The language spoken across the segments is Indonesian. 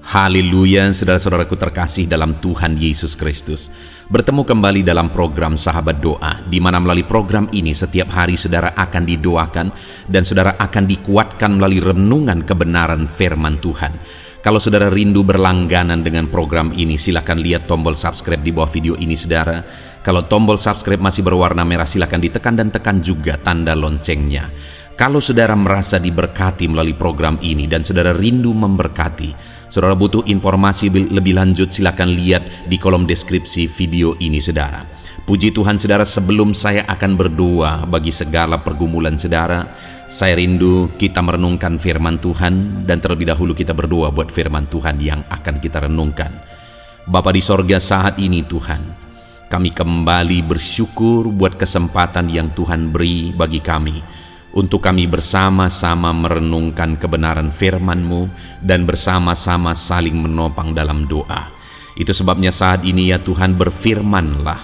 Haleluya, saudara-saudaraku terkasih dalam Tuhan Yesus Kristus. Bertemu kembali dalam program Sahabat Doa, di mana melalui program ini setiap hari saudara akan didoakan dan saudara akan dikuatkan melalui renungan kebenaran firman Tuhan. Kalau saudara rindu berlangganan dengan program ini, silakan lihat tombol subscribe di bawah video ini saudara. Kalau tombol subscribe masih berwarna merah, silakan ditekan dan tekan juga tanda loncengnya. Kalau saudara merasa diberkati melalui program ini dan saudara rindu memberkati, saudara butuh informasi lebih lanjut, silakan lihat di kolom deskripsi video ini saudara. Puji Tuhan saudara, sebelum saya akan berdoa bagi segala pergumulan saudara, saya rindu kita merenungkan firman Tuhan, dan terlebih dahulu kita berdoa buat firman Tuhan yang akan kita renungkan. Bapa di sorga, saat ini Tuhan, kami kembali bersyukur buat kesempatan yang Tuhan beri bagi kami untuk kami bersama-sama merenungkan kebenaran firman-Mu dan bersama-sama saling menopang dalam doa. Itu sebabnya saat ini ya Tuhan, berfirman-Lah,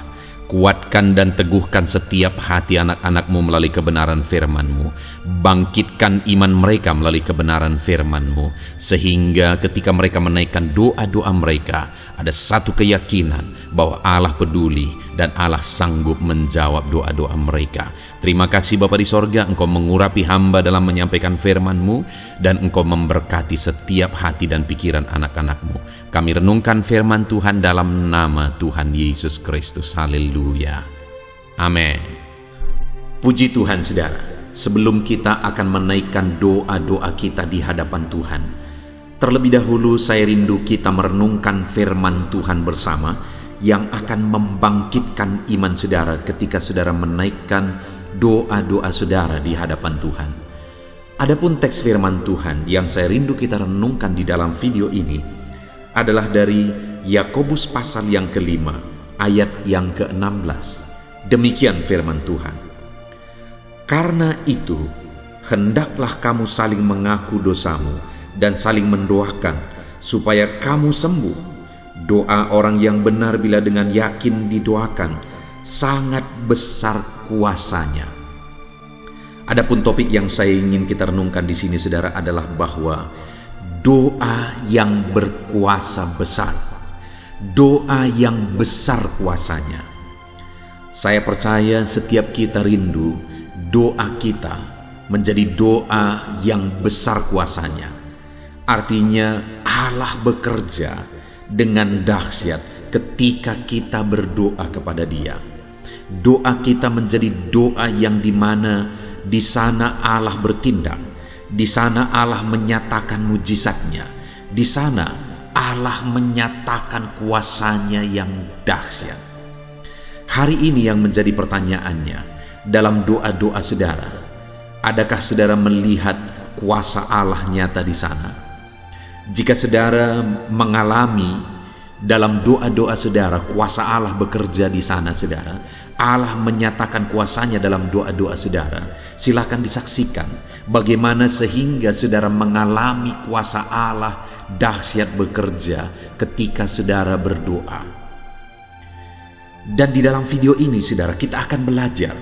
kuatkan dan teguhkan setiap hati anak-anak-Mu melalui kebenaran firman-Mu. Bangkitkan iman mereka melalui kebenaran firman-Mu, sehingga ketika mereka menaikkan doa-doa mereka, ada satu keyakinan bahwa Allah peduli dan Allah sanggup menjawab doa-doa mereka. Terima kasih Bapa di sorga, Engkau mengurapi hamba dalam menyampaikan firman-Mu, dan Engkau memberkati setiap hati dan pikiran anak-anak-Mu. Kami renungkan firman Tuhan dalam nama Tuhan Yesus Kristus. Haleluya. Amin. Puji Tuhan saudara, sebelum kita akan menaikkan doa-doa kita di hadapan Tuhan, terlebih dahulu saya rindu kita merenungkan firman Tuhan bersama yang akan membangkitkan iman saudara ketika saudara menaikkan doa-doa saudara di hadapan Tuhan. Adapun teks firman Tuhan yang saya rindu kita renungkan di dalam video ini adalah dari Yakobus pasal yang kelima, ayat yang ke-16. Demikian firman Tuhan. Karena itu, hendaklah kamu saling mengaku dosamu dan saling mendoakan supaya kamu sembuh. Doa orang yang benar bila dengan yakin didoakan, sangat besar kuasanya. Adapun topik yang saya ingin kita renungkan di sini saudara adalah bahwa doa yang berkuasa besar. Doa yang besar kuasanya. Saya percaya setiap kita rindu doa kita menjadi doa yang besar kuasanya. Artinya Allah bekerja dengan dahsyat ketika kita berdoa kepada Dia. Doa kita menjadi doa yang dimana di sana Allah bertindak, di sana Allah menyatakan mujizatnya, di sana Allah menyatakan kuasanya yang dahsyat. Hari ini yang menjadi pertanyaannya dalam doa-doa saudara, adakah saudara melihat kuasa Allah nyata di sana? Jika saudara mengalami dalam doa-doa saudara kuasa Allah bekerja di sana saudara, Allah menyatakan kuasanya dalam doa-doa saudara, silakan disaksikan bagaimana sehingga saudara mengalami kuasa Allah dahsyat bekerja ketika saudara berdoa. Dan di dalam video ini saudara, kita akan belajar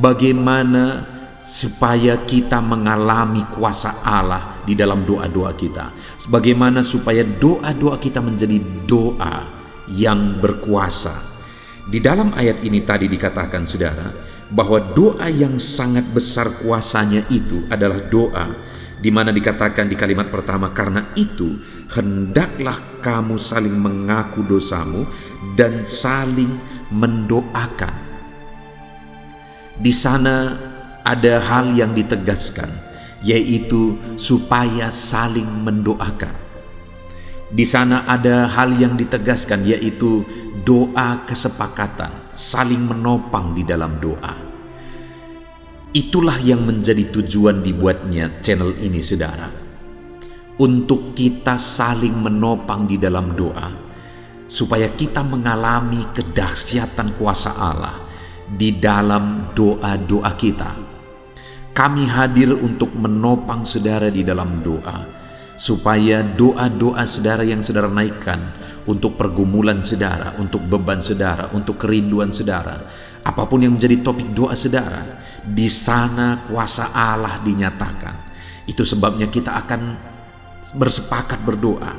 bagaimana supaya kita mengalami kuasa Allah di dalam doa-doa kita. Bagaimana supaya doa-doa kita menjadi doa yang berkuasa. Di dalam ayat ini tadi dikatakan saudara, bahwa doa yang sangat besar kuasanya itu adalah doa di mana dikatakan di kalimat pertama, karena itu hendaklah kamu saling mengaku dosamu dan saling mendoakan. Di sana ada hal yang ditegaskan, yaitu supaya saling mendoakan. Di sana ada hal yang ditegaskan, yaitu doa kesepakatan, saling menopang di dalam doa. Itulah yang menjadi tujuan dibuatnya channel ini saudara, untuk kita saling menopang di dalam doa, supaya kita mengalami kedahsyatan kuasa Allah di dalam doa-doa kita. Kami hadir untuk menopang saudara di dalam doa, supaya doa-doa saudara yang saudara naikkan untuk pergumulan saudara, untuk beban saudara, untuk kerinduan saudara, apapun yang menjadi topik doa saudara, di sana kuasa Allah dinyatakan. Itu sebabnya kita akan bersepakat berdoa.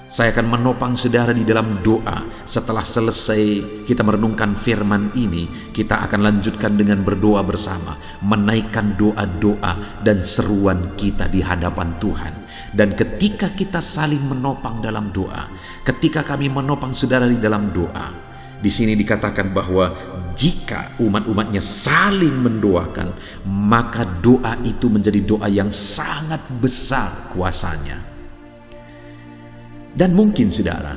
Saya akan menopang saudara di dalam doa. Setelah selesai kita merenungkan firman ini, kita akan lanjutkan dengan berdoa bersama, menaikkan doa-doa dan seruan kita di hadapan Tuhan. Dan ketika kita saling menopang dalam doa, ketika kami menopang saudara di dalam doa, di sini dikatakan bahwa jika umat-umatnya saling mendoakan, maka doa itu menjadi doa yang sangat besar kuasanya. Dan mungkin saudara,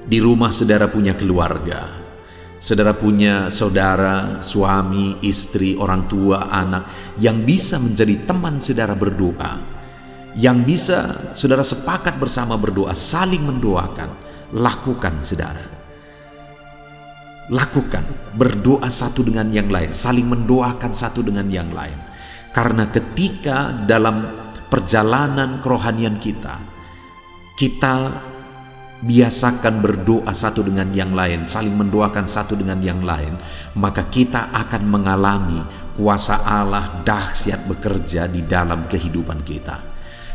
di rumah saudara punya keluarga, saudara punya saudara, suami, istri, orang tua, anak yang bisa menjadi teman saudara berdoa, yang bisa saudara sepakat bersama berdoa, saling mendoakan. Lakukan saudara, lakukan, berdoa satu dengan yang lain, saling mendoakan satu dengan yang lain. Karena ketika dalam perjalanan kerohanian kita biasakan berdoa satu dengan yang lain, saling mendoakan satu dengan yang lain, maka kita akan mengalami kuasa Allah dahsyat bekerja di dalam kehidupan kita.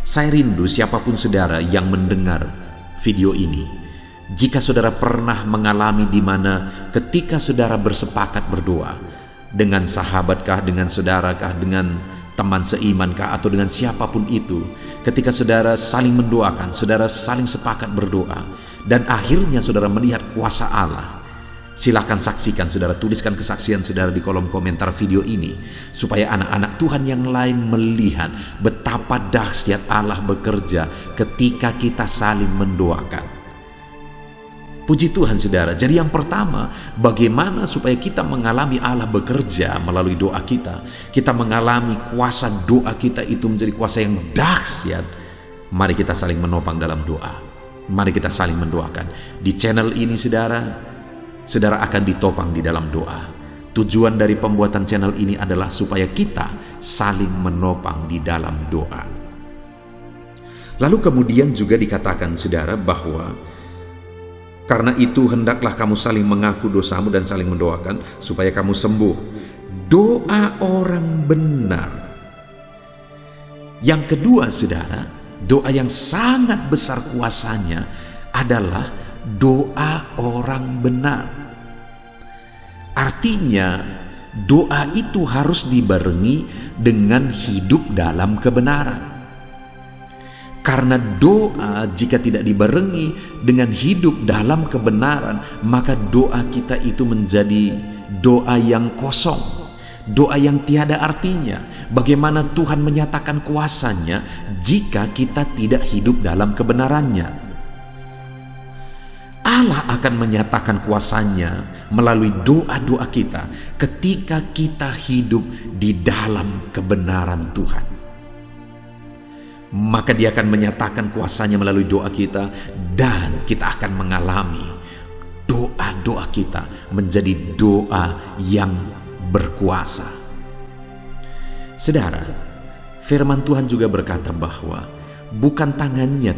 Saya rindu siapapun saudara yang mendengar video ini, jika saudara pernah mengalami di mana ketika saudara bersepakat berdoa dengan sahabatkah, dengan saudarakah, dengan teman seimankah, atau dengan siapapun itu, ketika saudara saling mendoakan, saudara saling sepakat berdoa, dan akhirnya saudara melihat kuasa Allah, silakan saksikan saudara, tuliskan kesaksian saudara di kolom komentar video ini, supaya anak-anak Tuhan yang lain melihat betapa dahsyat Allah bekerja ketika kita saling mendoakan. Puji Tuhan saudara. Jadi yang pertama, bagaimana supaya kita mengalami Allah bekerja melalui doa kita, kita mengalami kuasa doa kita itu menjadi kuasa yang dahsyat. Mari kita saling menopang dalam doa. Mari kita saling mendoakan. Di channel ini saudara akan ditopang di dalam doa. Tujuan dari pembuatan channel ini adalah supaya kita saling menopang di dalam doa. Lalu kemudian juga dikatakan saudara bahwa karena itu hendaklah kamu saling mengaku dosamu dan saling mendoakan supaya kamu sembuh. Doa orang benar. Yang kedua saudara, doa yang sangat besar kuasanya adalah doa orang benar. Artinya doa itu harus dibarengi dengan hidup dalam kebenaran. Karena doa jika tidak dibarengi dengan hidup dalam kebenaran, maka doa kita itu menjadi doa yang kosong, doa yang tiada artinya. Bagaimana Tuhan menyatakan kuasanya jika kita tidak hidup dalam kebenarannya? Allah akan menyatakan kuasanya melalui doa-doa kita ketika kita hidup di dalam kebenaran Tuhan. Maka dia akan menyatakan kuasanya melalui doa kita, dan kita akan mengalami doa-doa kita menjadi doa yang berkuasa. Saudara, firman Tuhan juga berkata bahwa bukan tangannya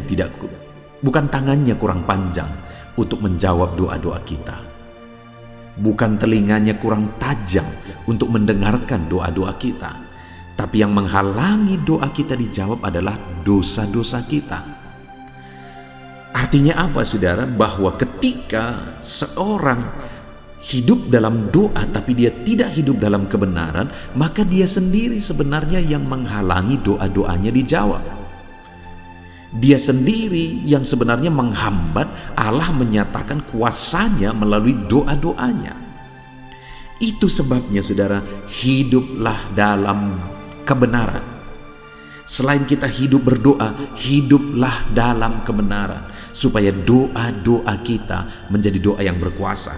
kurang panjang untuk menjawab doa-doa kita. Bukan telinganya kurang tajam untuk mendengarkan doa-doa kita. Tapi yang menghalangi doa kita dijawab adalah dosa-dosa kita. Artinya apa saudara? Bahwa ketika seorang hidup dalam doa tapi dia tidak hidup dalam kebenaran, maka dia sendiri sebenarnya yang menghalangi doa-doanya dijawab. Dia sendiri yang sebenarnya menghambat Allah menyatakan kuasanya melalui doa-doanya. Itu sebabnya saudara, hiduplah dalam kebenaran. Selain kita hidup berdoa, hiduplah dalam kebenaran, supaya doa-doa kita menjadi doa yang berkuasa.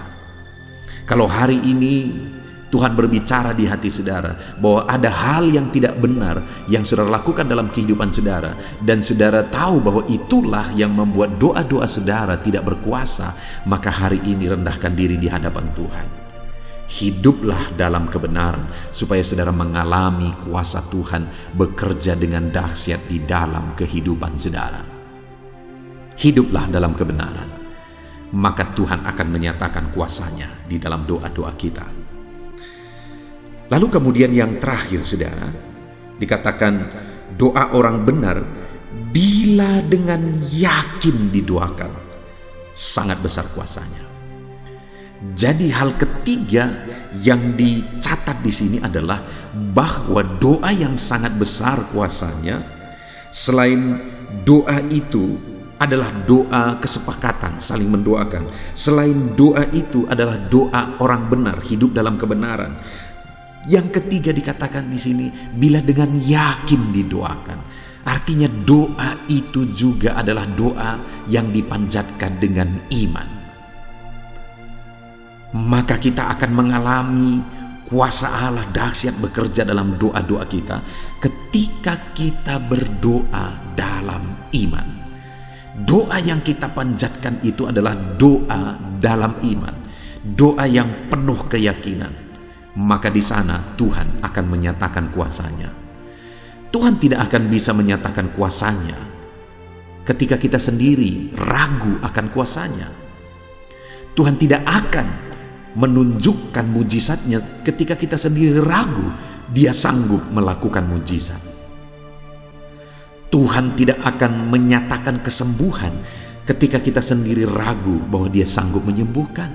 Kalau hari ini Tuhan berbicara di hati saudara bahwa ada hal yang tidak benar yang saudara lakukan dalam kehidupan saudara, dan saudara tahu bahwa itulah yang membuat doa-doa saudara tidak berkuasa, maka hari ini rendahkan diri di hadapan Tuhan. Hiduplah dalam kebenaran supaya saudara mengalami kuasa Tuhan bekerja dengan dahsyat di dalam kehidupan saudara. Hiduplah dalam kebenaran, maka Tuhan akan menyatakan kuasanya di dalam doa-doa kita. Lalu kemudian yang terakhir saudara, dikatakan doa orang benar bila dengan yakin didoakan, sangat besar kuasanya. Jadi hal ketiga yang dicatat di sini adalah bahwa doa yang sangat besar kuasanya, selain doa itu adalah doa kesepakatan, saling mendoakan. Selain doa itu adalah doa orang benar, hidup dalam kebenaran. Yang ketiga dikatakan di sini, bila dengan yakin didoakan. Artinya doa itu juga adalah doa yang dipanjatkan dengan iman. Maka kita akan mengalami kuasa Allah dahsyat bekerja dalam doa-doa kita ketika kita berdoa dalam iman. Doa yang kita panjatkan itu adalah doa dalam iman, doa yang penuh keyakinan. Maka di sana Tuhan akan menyatakan kuasanya. Tuhan tidak akan bisa menyatakan kuasanya ketika kita sendiri ragu akan kuasanya. Tuhan tidak akan menunjukkan mujizatnya ketika kita sendiri ragu Dia sanggup melakukan mujizat. Tuhan tidak akan menyatakan kesembuhan ketika kita sendiri ragu bahwa Dia sanggup menyembuhkan.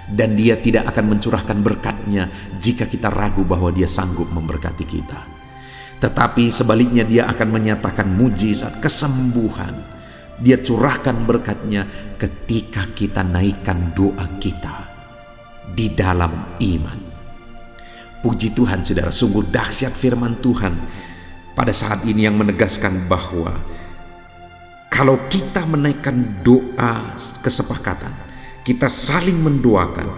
Dan Dia tidak akan mencurahkan berkat-Nya jika kita ragu bahwa Dia sanggup memberkati kita. Tetapi sebaliknya Dia akan menyatakan mujizat, kesembuhan. Dia curahkan berkat-Nya ketika kita naikkan doa kita di dalam iman. Puji Tuhan saudara, sungguh dahsyat firman Tuhan pada saat ini yang menegaskan bahwa kalau kita menaikkan doa kesepakatan, kita saling mendoakan,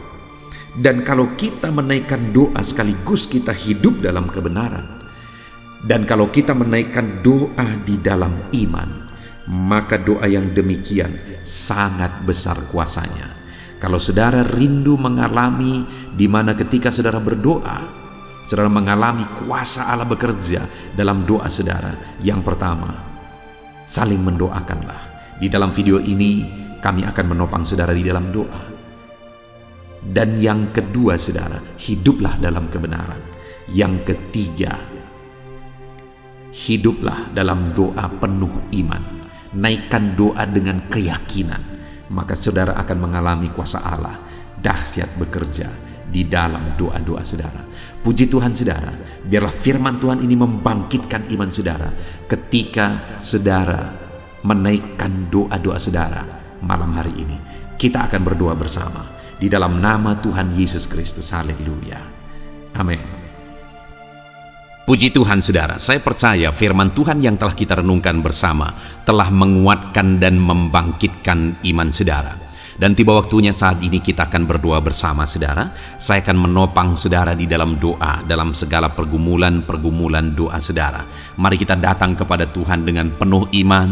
dan kalau kita menaikkan doa sekaligus kita hidup dalam kebenaran, dan kalau kita menaikkan doa di dalam iman, maka doa yang demikian sangat besar kuasanya. Kalau saudara rindu mengalami di mana ketika saudara berdoa, saudara mengalami kuasa Allah bekerja dalam doa saudara. Yang pertama, saling mendoakanlah. Di dalam video ini kami akan menopang saudara di dalam doa. Dan yang kedua saudara, hiduplah dalam kebenaran. Yang ketiga, hiduplah dalam doa penuh iman. Naikkan doa dengan keyakinan. Maka saudara akan mengalami kuasa Allah dahsyat bekerja di dalam doa-doa saudara. Puji Tuhan saudara, biarlah firman Tuhan ini membangkitkan iman saudara ketika saudara menaikkan doa-doa saudara malam hari ini. Kita akan berdoa bersama di dalam nama Tuhan Yesus Kristus. Haleluya. Amin. Puji Tuhan saudara, saya percaya firman Tuhan yang telah kita renungkan bersama telah menguatkan dan membangkitkan iman saudara. Dan tiba waktunya saat ini kita akan berdoa bersama saudara. Saya akan menopang saudara di dalam doa, dalam segala pergumulan doa saudara. Mari kita datang kepada Tuhan dengan penuh iman,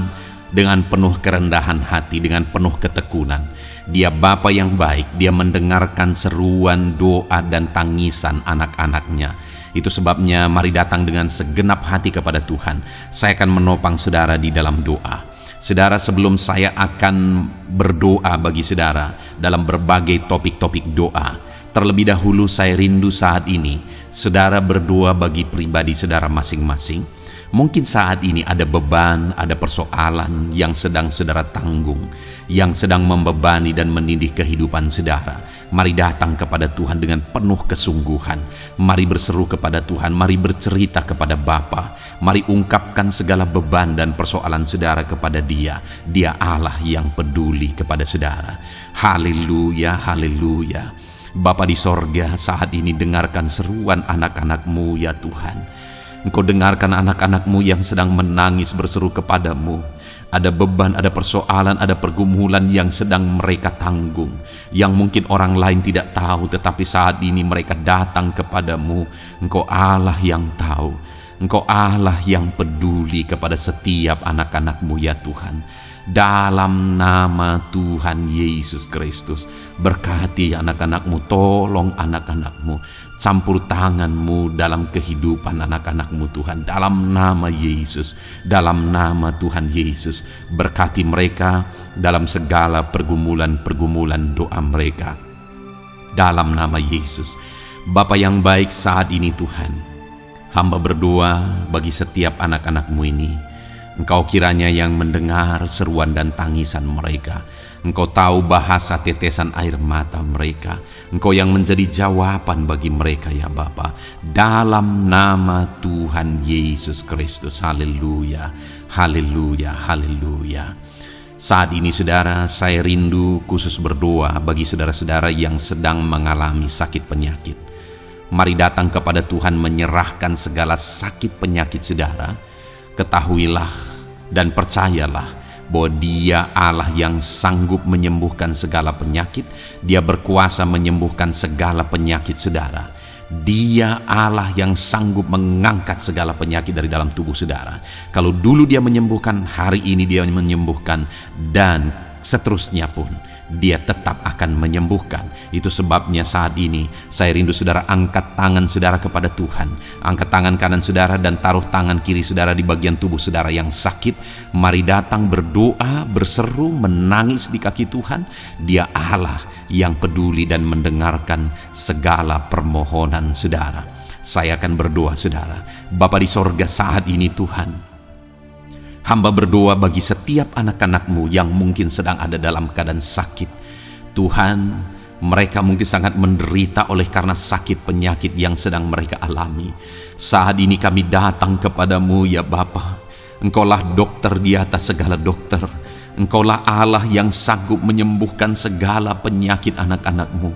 dengan penuh kerendahan hati, dengan penuh ketekunan. Dia Bapa yang baik, Dia mendengarkan seruan doa dan tangisan anak-anaknya. Itu sebabnya mari datang dengan segenap hati kepada Tuhan. Saya akan menopang saudara di dalam doa. Saudara, sebelum saya akan berdoa bagi saudara dalam berbagai topik-topik doa, terlebih dahulu saya rindu saat ini saudara berdoa bagi pribadi saudara masing-masing. Mungkin saat ini ada beban, ada persoalan yang sedang saudara tanggung, yang sedang membebani dan menindih kehidupan saudara. Mari datang kepada Tuhan dengan penuh kesungguhan. Mari berseru kepada Tuhan, mari bercerita kepada Bapa. Mari ungkapkan segala beban dan persoalan saudara kepada Dia. Dia Allah yang peduli kepada saudara. Haleluya, haleluya. Bapa di sorga, saat ini dengarkan seruan anak-anak-Mu ya Tuhan. Engkau dengarkan anak-anak-Mu yang sedang menangis berseru kepadamu. Ada beban, ada persoalan, ada pergumulan yang sedang mereka tanggung, yang mungkin orang lain tidak tahu, tetapi saat ini mereka datang kepadamu. Engkau Allah yang tahu, Engkau Allah yang peduli kepada setiap anak-anak-Mu ya Tuhan. Dalam nama Tuhan Yesus Kristus, berkati anak-anak-Mu, tolong anak-anak-Mu, campur tangan-Mu dalam kehidupan anak-anak-Mu Tuhan. Dalam nama Yesus, dalam nama Tuhan Yesus, berkati mereka dalam segala pergumulan-pergumulan doa mereka. Dalam nama Yesus. Bapa yang baik, saat ini Tuhan, hamba berdoa bagi setiap anak-anak-Mu ini. Engkau kiranya yang mendengar seruan dan tangisan mereka. Engkau tahu bahasa tetesan air mata mereka. Engkau yang menjadi jawaban bagi mereka ya Bapa. Dalam nama Tuhan Yesus Kristus. Haleluya, haleluya, haleluya. Saat ini saudara, saya rindu khusus berdoa bagi saudara-saudara yang sedang mengalami sakit penyakit. Mari datang kepada Tuhan menyerahkan segala sakit penyakit saudara. Ketahuilah dan percayalah bahwa Dia Allah yang sanggup menyembuhkan segala penyakit. Dia berkuasa menyembuhkan segala penyakit saudara. Dia Allah yang sanggup mengangkat segala penyakit dari dalam tubuh saudara. Kalau dulu Dia menyembuhkan, hari ini Dia menyembuhkan, dan seterusnya pun Dia tetap akan menyembuhkan. Itu sebabnya saat ini saya rindu saudara angkat tangan saudara kepada Tuhan. Angkat tangan kanan saudara dan taruh tangan kiri saudara di bagian tubuh saudara yang sakit. Mari datang berdoa, berseru, menangis di kaki Tuhan. Dia Allah yang peduli dan mendengarkan segala permohonan saudara. Saya akan berdoa saudara. Bapa di sorga, saat ini Tuhan, hamba berdoa bagi setiap anak-anak-Mu yang mungkin sedang ada dalam keadaan sakit. Tuhan, mereka mungkin sangat menderita oleh karena sakit penyakit yang sedang mereka alami. Saat ini kami datang kepadamu ya Bapa. Engkaulah dokter di atas segala dokter. Engkaulah Allah yang sanggup menyembuhkan segala penyakit anak-anak-Mu.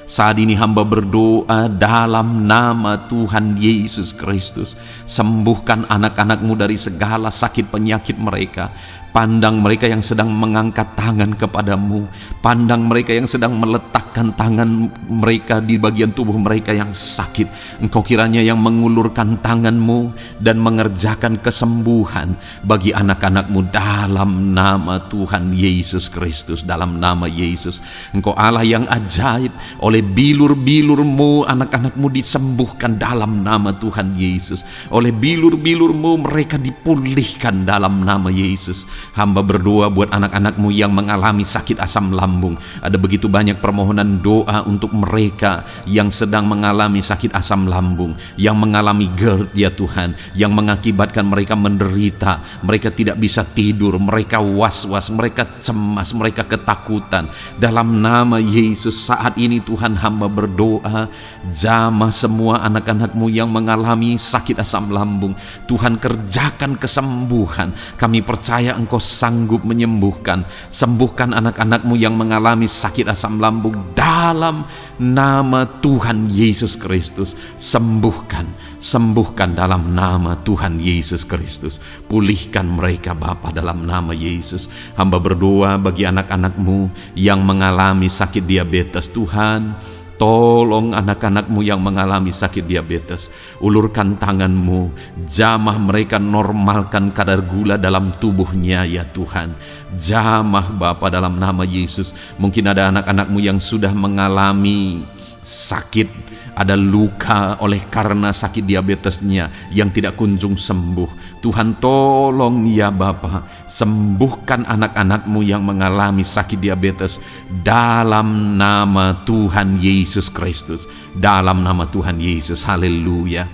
Saat ini hamba berdoa dalam nama Tuhan Yesus Kristus. Sembuhkan anak-anak-Mu dari segala sakit penyakit mereka. Pandang mereka yang sedang mengangkat tangan kepadamu. Pandang mereka yang sedang meletakkan tangan mereka di bagian tubuh mereka yang sakit. Engkau kiranya yang mengulurkan tangan-Mu dan mengerjakan kesembuhan bagi anak-anak-Mu dalam nama Tuhan Yesus Kristus. Dalam nama Yesus, Engkau Allah yang ajaib. Oleh bilur-bilur-Mu anak-anak-Mu disembuhkan dalam nama Tuhan Yesus. Oleh bilur-bilur-Mu mereka dipulihkan dalam nama Yesus. Hamba berdoa buat anak-anak-Mu yang mengalami sakit asam lambung. Ada begitu banyak permohonan doa untuk mereka yang sedang mengalami sakit asam lambung, yang mengalami GERD ya Tuhan, yang mengakibatkan mereka menderita, mereka tidak bisa tidur, mereka was-was, mereka cemas, mereka ketakutan. Dalam nama Yesus saat ini Tuhan, hamba berdoa, jamah semua anak-anak-Mu yang mengalami sakit asam lambung. Tuhan, kerjakan kesembuhan. Kami percaya Engkau sanggup menyembuhkan. Sembuhkan anak-anak-Mu yang mengalami sakit asam lambung dalam nama Tuhan Yesus Kristus. Sembuhkan, sembuhkan dalam nama Tuhan Yesus Kristus. Pulihkan mereka Bapa dalam nama Yesus. Hamba berdoa bagi anak-anak-Mu yang mengalami sakit diabetes. Tuhan, tolong anak-anak-Mu yang mengalami sakit diabetes. Ulurkan tangan-Mu, jamah mereka, normalkan kadar gula dalam tubuhnya ya Tuhan. Jamah Bapa dalam nama Yesus. Mungkin ada anak-anak-Mu yang sudah mengalami sakit, ada luka oleh karena sakit diabetesnya yang tidak kunjung sembuh. Tuhan, tolong ya Bapa, sembuhkan anak-anak-Mu yang mengalami sakit diabetes dalam nama Tuhan Yesus Kristus. Dalam nama Tuhan Yesus, haleluya.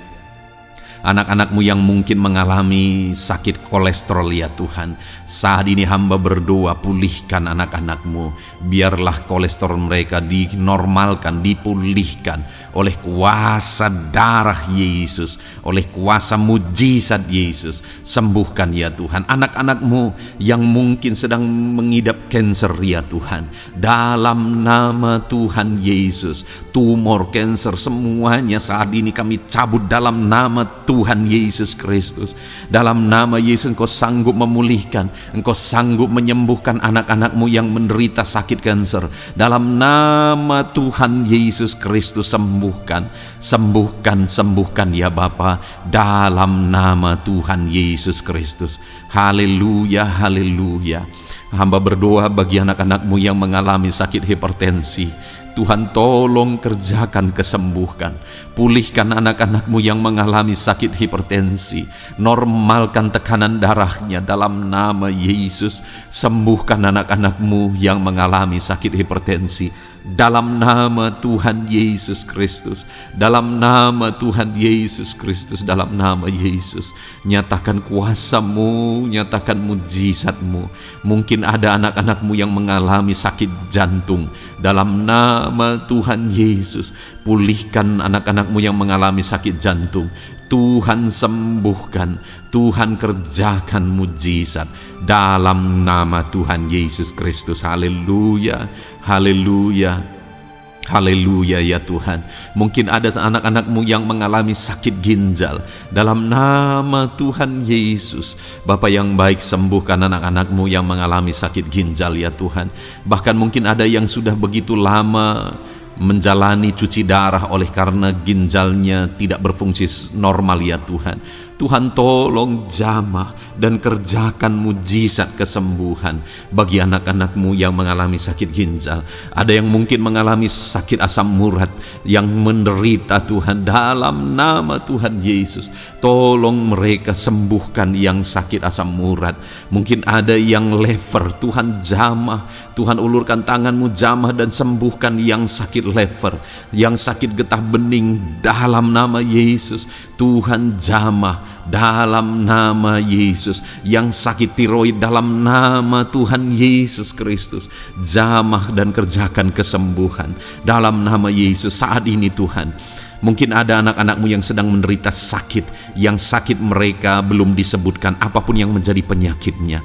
Anak-anak-Mu yang mungkin mengalami sakit kolesterol ya Tuhan, saat ini hamba berdoa, pulihkan anak-anak-Mu. Biarlah kolesterol mereka dinormalkan, dipulihkan oleh kuasa darah Yesus, oleh kuasa mujizat Yesus. Sembuhkan ya Tuhan anak-anak-Mu yang mungkin sedang mengidap kanker ya Tuhan. Dalam nama Tuhan Yesus, tumor, kanker, semuanya saat ini kami cabut dalam nama Tuhan Yesus Kristus. Dalam nama Yesus Engkau sanggup memulihkan, Engkau sanggup menyembuhkan anak-anak-Mu yang menderita sakit kanker. Dalam nama Tuhan Yesus Kristus, sembuhkan, sembuhkan, sembuhkan ya Bapa. Dalam nama Tuhan Yesus Kristus. Haleluya, haleluya. Hamba berdoa bagi anak-anak-Mu yang mengalami sakit hipertensi. Tuhan tolong kerjakan, kesembuhkan. Pulihkan anak-anak-Mu yang mengalami sakit hipertensi. Normalkan tekanan darahnya dalam nama Yesus. Sembuhkan anak-anak-Mu yang mengalami sakit hipertensi dalam nama Tuhan Yesus Kristus. Dalam nama Tuhan Yesus Kristus, dalam nama Yesus. Nyatakan kuasa-Mu, nyatakan mujizat-Mu. Mungkin ada anak-anak-Mu yang mengalami sakit jantung. Dalam nama Tuhan Yesus, pulihkan anak-anak-Mu yang mengalami sakit jantung. Tuhan sembuhkan, Tuhan kerjakan mujizat dalam nama Tuhan Yesus Kristus. Haleluya, haleluya, haleluya ya Tuhan. Mungkin ada anak-anak-Mu yang mengalami sakit ginjal. Dalam nama Tuhan Yesus, Bapa yang baik, sembuhkan anak-anak-Mu yang mengalami sakit ginjal ya Tuhan. Bahkan mungkin ada yang sudah begitu lama menjalani cuci darah oleh karena ginjalnya tidak berfungsi normal ya Tuhan. Tuhan tolong jamah dan kerjakan mujizat kesembuhan bagi anak-anak-Mu yang mengalami sakit ginjal. Ada yang mungkin mengalami sakit asam urat yang menderita Tuhan. Dalam nama Tuhan Yesus, tolong mereka sembuhkan yang sakit asam urat. Mungkin ada yang lever, Tuhan jamah. Tuhan ulurkan tangan-Mu jamah dan sembuhkan yang sakit lever, yang sakit getah bening dalam nama Yesus. Tuhan jamah dalam nama Yesus. Yang sakit tiroid dalam nama Tuhan Yesus Kristus, jamah dan kerjakan kesembuhan dalam nama Yesus. Saat ini Tuhan, mungkin ada anak-anak-Mu yang sedang menderita sakit, yang sakit mereka belum disebutkan apapun yang menjadi penyakitnya.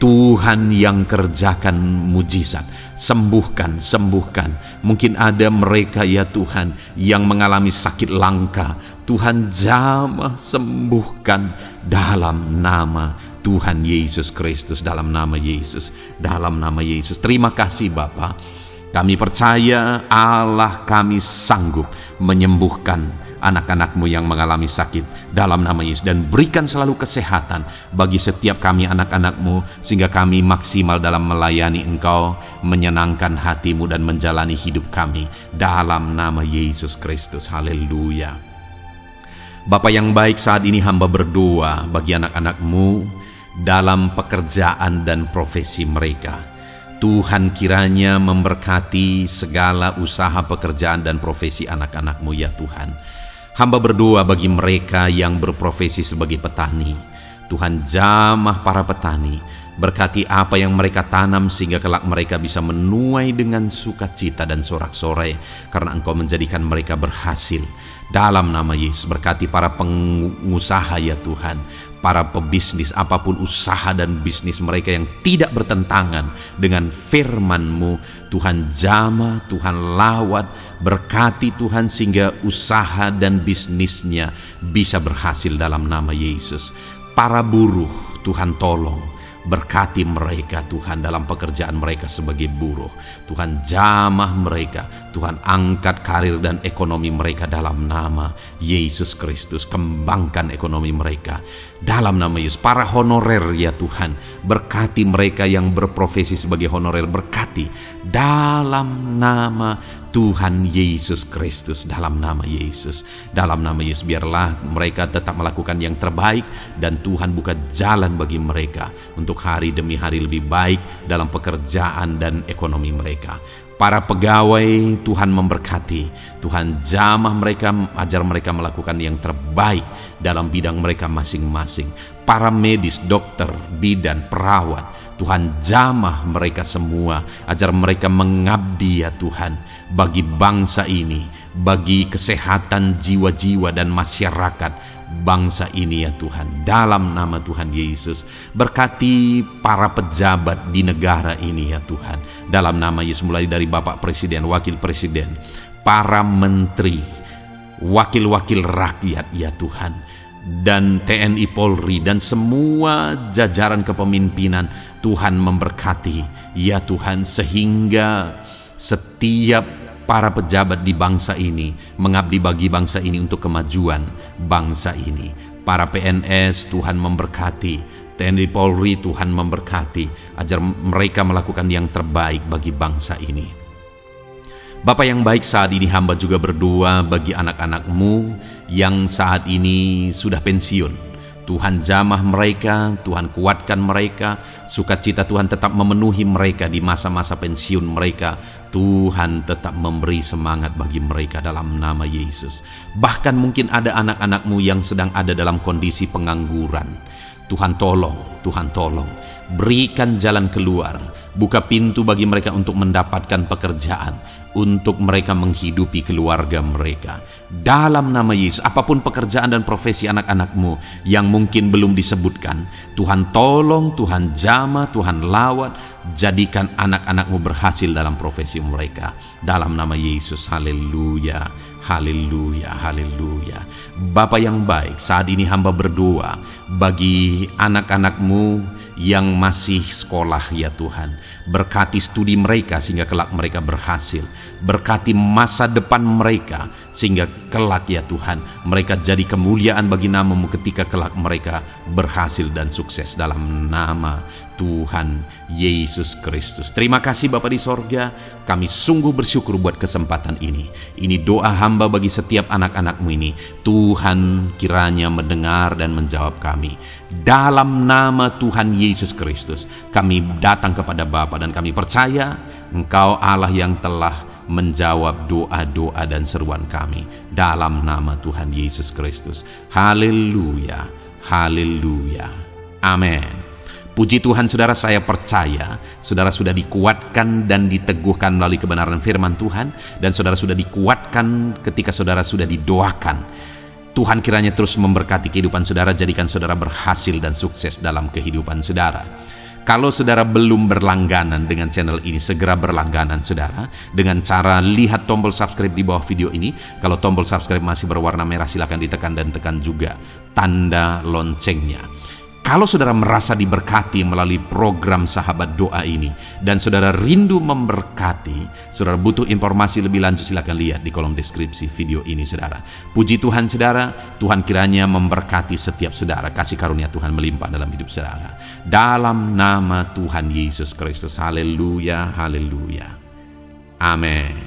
Tuhan yang kerjakan mujizat, sembuhkan, sembuhkan. Mungkin ada mereka ya Tuhan yang mengalami sakit langka. Tuhan jamah, sembuhkan dalam nama Tuhan Yesus Kristus, dalam nama Yesus, dalam nama Yesus. Terima kasih Bapa. Kami percaya Allah kami sanggup menyembuhkan anak-anak-Mu yang mengalami sakit dalam nama Yesus, dan berikan selalu kesehatan bagi setiap kami anak-anak-Mu, sehingga kami maksimal dalam melayani Engkau, menyenangkan hati-Mu dan menjalani hidup kami dalam nama Yesus Kristus. Haleluya. Bapa yang baik, saat ini hamba berdoa bagi anak-anak-Mu dalam pekerjaan dan profesi mereka. Tuhan kiranya memberkati segala usaha pekerjaan dan profesi anak-anak-Mu ya Tuhan. Hamba berdoa bagi mereka yang berprofesi sebagai petani. Tuhan jamah para petani, berkati apa yang mereka tanam sehingga kelak mereka bisa menuai dengan sukacita dan sorak-sorai karena Engkau menjadikan mereka berhasil. Dalam nama Yesus, berkati para pengusaha ya Tuhan, para pebisnis, apapun usaha dan bisnis mereka yang tidak bertentangan dengan firman-Mu. Tuhan jamah, Tuhan lawat, berkati Tuhan sehingga usaha dan bisnisnya bisa berhasil dalam nama Yesus. Para buruh, Tuhan tolong, berkati mereka Tuhan dalam pekerjaan mereka sebagai buruh. Tuhan jamah mereka, Tuhan angkat karir dan ekonomi mereka dalam nama Yesus Kristus. Kembangkan ekonomi mereka dalam nama Yesus. Para honorer ya Tuhan, berkati mereka yang berprofesi sebagai honorer, berkati dalam nama Tuhan Yesus Kristus, dalam nama Yesus, dalam nama Yesus. Biarlah mereka tetap melakukan yang terbaik dan Tuhan buka jalan bagi mereka untuk hari demi hari lebih baik dalam pekerjaan dan ekonomi mereka. Para pegawai Tuhan memberkati, Tuhan jamah mereka, ajar mereka melakukan yang terbaik dalam bidang mereka masing-masing. Para medis, dokter, bidan, perawat, Tuhan jamah mereka semua, ajar mereka mengabdi ya Tuhan bagi bangsa ini, bagi kesehatan jiwa-jiwa dan masyarakat bangsa ini ya Tuhan, dalam nama Tuhan Yesus. Berkati para pejabat di negara ini ya Tuhan, dalam nama Yesus, mulai dari Bapak Presiden, Wakil Presiden, para menteri, wakil-wakil rakyat ya Tuhan, dan TNI Polri dan semua jajaran kepemimpinan. Tuhan memberkati ya Tuhan, sehingga setiap para pejabat di bangsa ini mengabdi bagi bangsa ini untuk kemajuan bangsa ini. Para PNS Tuhan memberkati, TNI Polri Tuhan memberkati, ajar mereka melakukan yang terbaik bagi bangsa ini. Bapa yang baik, saat ini hamba juga berdoa bagi anak-anak-Mu yang saat ini sudah pensiun. Tuhan jamah mereka, Tuhan kuatkan mereka, sukacita Tuhan tetap memenuhi mereka di masa-masa pensiun mereka. Tuhan tetap memberi semangat bagi mereka dalam nama Yesus. Bahkan mungkin ada anak-anak-Mu yang sedang ada dalam kondisi pengangguran. Tuhan tolong, berikan jalan keluar, buka pintu bagi mereka untuk mendapatkan pekerjaan, untuk mereka menghidupi keluarga mereka. Dalam nama Yesus, apapun pekerjaan dan profesi anak-anak-Mu yang mungkin belum disebutkan, Tuhan tolong, Tuhan jamah, Tuhan lawat, jadikan anak-anak-Mu berhasil dalam profesi mereka. Dalam nama Yesus, haleluya, haleluya, haleluya. Bapa yang baik, saat ini hamba berdoa bagi anak-anak-Mu yang masih sekolah ya Tuhan. Berkati studi mereka sehingga kelak mereka berhasil. Berkati masa depan mereka sehingga kelak ya Tuhan mereka jadi kemuliaan bagi nama-Mu ketika kelak mereka berhasil dan sukses dalam nama Tuhan Yesus Kristus. Terima kasih Bapa di sorga, kami sungguh bersyukur buat kesempatan ini. Ini doa hamba bagi setiap anak-anak-Mu ini. Tuhan kiranya mendengar dan menjawab kami. Dalam nama Tuhan Yesus Kristus, kami datang kepada Bapa dan kami percaya Engkau Allah yang telah menjawab doa-doa dan seruan kami. Dalam nama Tuhan Yesus Kristus. Haleluya, haleluya, amin. Puji Tuhan saudara, saya percaya saudara sudah dikuatkan dan diteguhkan melalui kebenaran firman Tuhan, dan saudara sudah dikuatkan ketika saudara sudah didoakan. Tuhan kiranya terus memberkati kehidupan saudara, jadikan saudara berhasil dan sukses dalam kehidupan saudara. Kalau saudara belum berlangganan dengan channel ini, segera berlangganan saudara dengan cara lihat tombol subscribe di bawah video ini. Kalau tombol subscribe masih berwarna merah, silakan ditekan dan tekan juga tanda loncengnya. Kalau saudara merasa diberkati melalui program Sahabat Doa ini dan saudara rindu memberkati, saudara butuh informasi lebih lanjut, silakan lihat di kolom deskripsi video ini saudara. Puji Tuhan saudara, Tuhan kiranya memberkati setiap saudara, kasih karunia Tuhan melimpah dalam hidup saudara. Dalam nama Tuhan Yesus Kristus, haleluya, haleluya, amin.